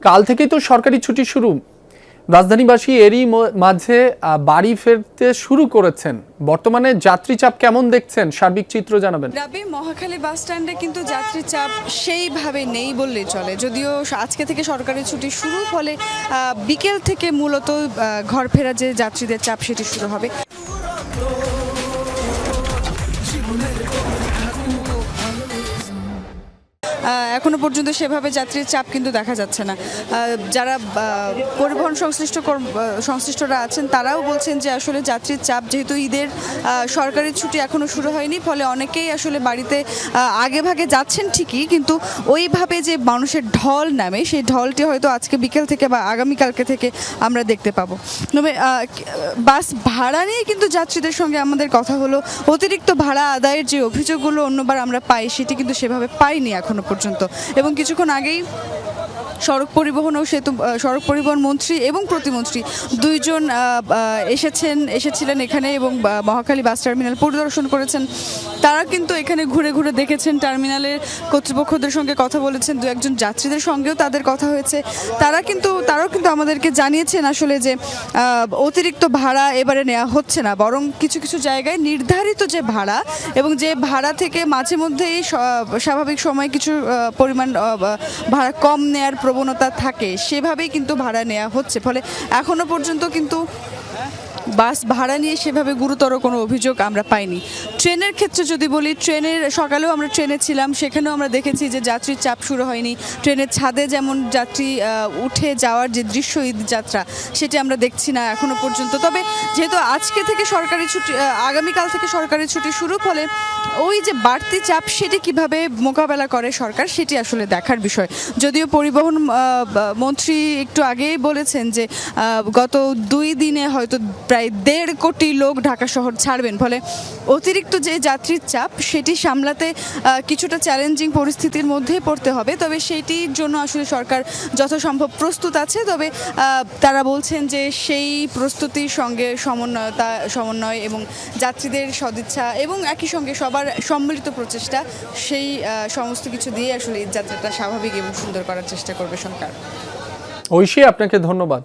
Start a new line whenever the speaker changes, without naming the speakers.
কাল থেকেই তো সরকারি ছুটি শুরু। রাজধানীবাসী এরই মাঝে বাড়ি ফেরতে শুরু করেছেন। বর্তমানে যাত্রী চাপ কেমন দেখছেন, সার্বিক চিত্র জানাবেন।
রাবি, মহাখালী বাস স্ট্যান্ডে কিন্তু যাত্রী চাপ সেইভাবে নেই বললেই চলে। যদিও আজকে থেকে সরকারি ছুটি শুরু, ফলে বিকেল থেকে মূলত ঘর ফেরা যে যাত্রীদের চাপ সেটি শুরু হবে। এখনো পর্যন্ত সেভাবে যাত্রীর চাপ কিন্তু দেখা যাচ্ছে না। যারা পরিবহন সংশ্লিষ্টরা আছেন তারাও বলছেন যে আসলে যাত্রীর চাপ, যেহেতু ঈদের সরকারি ছুটি এখনো শুরু হয়নি, ফলে অনেকেই আসলে বাড়িতে আগে ভাগে যাচ্ছেন ঠিকই, কিন্তু ওইভাবে যে মানুষের ঢল নামে সেই ঢলটি হয়তো আজকে বিকেল থেকে বা আগামীকালকে থেকে আমরা দেখতে পাবো। তবে বাস ভাড়া নিয়ে কিন্তু যাত্রীদের সঙ্গে আমাদের কথা হলো। অতিরিক্ত ভাড়া আদায়ের যে অভিযোগগুলো অন্যবার আমরা পাই, সেটি কিন্তু সেভাবে পাইনি এখনো পর্যন্ত। এবং কিছুক্ষণ আগেই সড়ক পরিবহন মন্ত্রী এবং প্রতিমন্ত্রী দুইজন এসেছিলেন এখানে এবং মহাখালী বাস টার্মিনাল পরিদর্শন করেছেন। তারা কিন্তু এখানে ঘুরে ঘুরে দেখেছেন, টার্মিনালের কর্তৃপক্ষদের সঙ্গে কথা বলেছেন, দু একজন যাত্রীদের সঙ্গেও তাদের কথা হয়েছে। তারাও কিন্তু আমাদেরকে জানিয়েছেন আসলে যে অতিরিক্ত ভাড়া এবারে নেওয়া হচ্ছে না, বরং কিছু কিছু জায়গায় নির্ধারিত যে ভাড়া এবং যে ভাড়া থেকে মাঝে মধ্যেই স্বাভাবিক সময় কিছু পরিমাণ ভাড়া কম নেয়ার প্রবণতা থাকে, সেভাবেই কিন্তু ভাড়া নেওয়া হচ্ছে। ফলে এখনো পর্যন্ত কিন্তু বাস ভাড়া নিয়ে সেভাবে গুরুতর কোনো অভিযোগ আমরা পাইনি। ট্রেনের ক্ষেত্রে যদি বলি, সকালেও আমরা ট্রেনে ছিলাম, সেখানেও আমরা দেখেছি যে যাত্রীর চাপ শুরু হয়নি। ট্রেনের ছাদে যেমন যাত্রী উঠে যাওয়ার যে দৃশ্য, ঈদ যাত্রা, সেটি আমরা দেখছি না এখনো পর্যন্ত। তবে যেহেতু আজকে থেকে সরকারি ছুটি, আগামীকাল থেকে সরকারি ছুটি শুরু, ফলে ওই যে বাড়তি চাপ সেটি কিভাবে মোকাবেলা করে সরকার, সেটি আসলে দেখার বিষয়। যদিও পরিবহন মন্ত্রী একটু আগেই বলেছেন যে গত 2 দিনে হয়তো প্রায় 1.5 কোটি লোক ঢাকা শহর ছাড়বেন। ফলে অতিরিক্ত যে যাত্রীর চাপ সেটি সামলাতে কিছুটা চ্যালেঞ্জিং পরিস্থিতির মধ্যেই পড়তে হবে। তবে সেইটির জন্য আসলে সরকার যথাসম্ভব প্রস্তুত আছে। তবে তারা বলছেন যে সেই প্রস্তুতির সঙ্গে সমন্বয় এবং যাত্রীদের সদিচ্ছা এবং একই সঙ্গে সবার সম্মিলিত প্রচেষ্টা, সেই সমস্ত কিছু দিয়ে আসলে এই যাত্রাটা স্বাভাবিক এবং সুন্দর করার চেষ্টা করবে সরকার।
ঐশী, আপনাকে ধন্যবাদ।